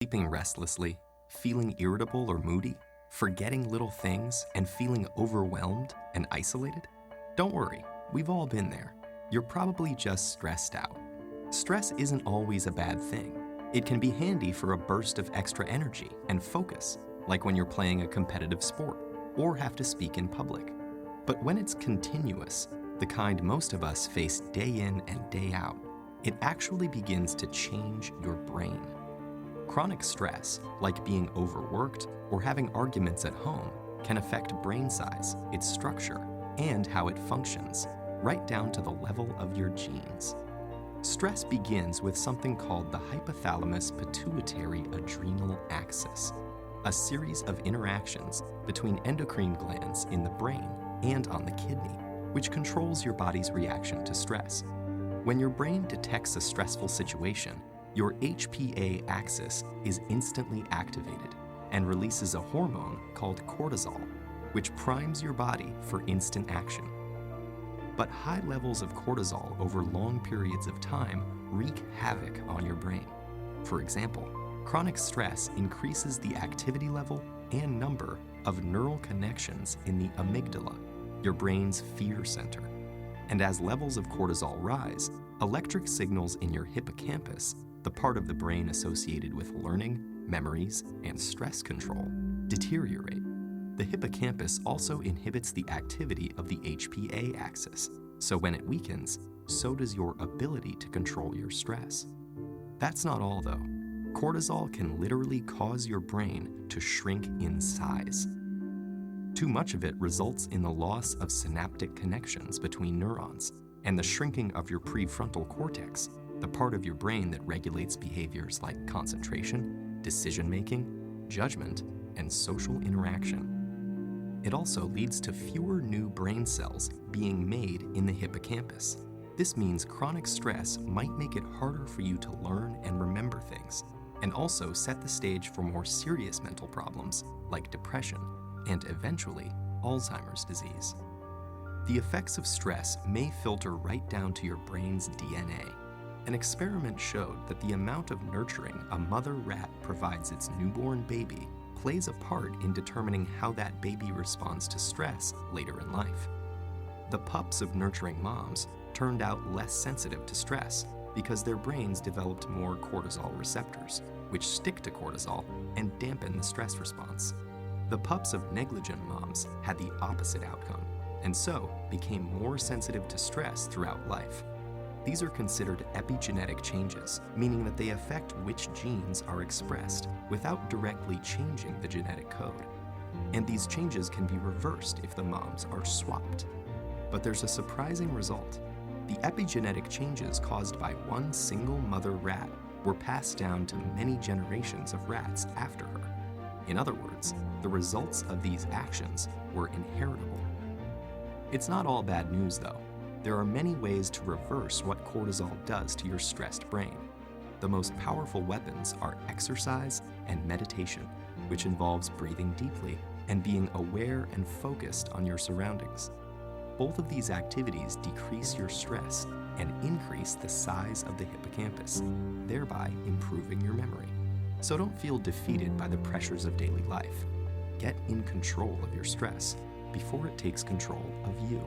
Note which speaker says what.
Speaker 1: Sleeping restlessly, feeling irritable or moody, forgetting little things, and feeling overwhelmed and isolated? Don't worry, we've all been there. You're probably just stressed out. Stress isn't always a bad thing. It can be handy for a burst of extra energy and focus, like when you're playing a competitive sport or have to speak in public. But when it's continuous, the kind most of us face day in and day out, it actually begins to change your brain. Chronic stress, like being overworked or having arguments at home, can affect brain size, its structure, and how it functions, right down to the level of your genes. Stress begins with something called the hypothalamus-pituitary-adrenal axis, a series of interactions between endocrine glands in the brain and on the kidney, which controls your body's reaction to stress. When your brain detects a stressful situation, your HPA axis is instantly activated and releases a hormone called cortisol, which primes your body for instant action. But high levels of cortisol over long periods of time wreak havoc on your brain. For example, chronic stress increases the activity level and number of neural connections in the amygdala, your brain's fear center. And as levels of cortisol rise, electric signals in your hippocampus, the part of the brain associated with learning, memories, and stress control, deteriorate. The hippocampus also inhibits the activity of the HPA axis, so when it weakens, so does your ability to control your stress. That's not all, though. Cortisol can literally cause your brain to shrink in size. Too much of it results in the loss of synaptic connections between neurons and the shrinking of your prefrontal cortex, the part of your brain that regulates behaviors like concentration, decision-making, judgment, and social interaction. It also leads to fewer new brain cells being made in the hippocampus. This means chronic stress might make it harder for you to learn and remember things, and also set the stage for more serious mental problems like depression and eventually Alzheimer's disease. The effects of stress may filter right down to your brain's DNA. An experiment showed that the amount of nurturing a mother rat provides its newborn baby plays a part in determining how that baby responds to stress later in life. The pups of nurturing moms turned out less sensitive to stress because their brains developed more cortisol receptors, which stick to cortisol and dampen the stress response. The pups of negligent moms had the opposite outcome, and so became more sensitive to stress throughout life. These are considered epigenetic changes, meaning that they affect which genes are expressed without directly changing the genetic code. And these changes can be reversed if the moms are swapped. But there's a surprising result. The epigenetic changes caused by one single mother rat were passed down to many generations of rats after her. In other words, the results of these actions were inheritable. It's not all bad news, though. There are many ways to reverse what cortisol does to your stressed brain. The most powerful weapons are exercise and meditation, which involves breathing deeply and being aware and focused on your surroundings. Both of these activities decrease your stress and increase the size of the hippocampus, thereby improving your memory. So don't feel defeated by the pressures of daily life. Get in control of your stress before it takes control of you.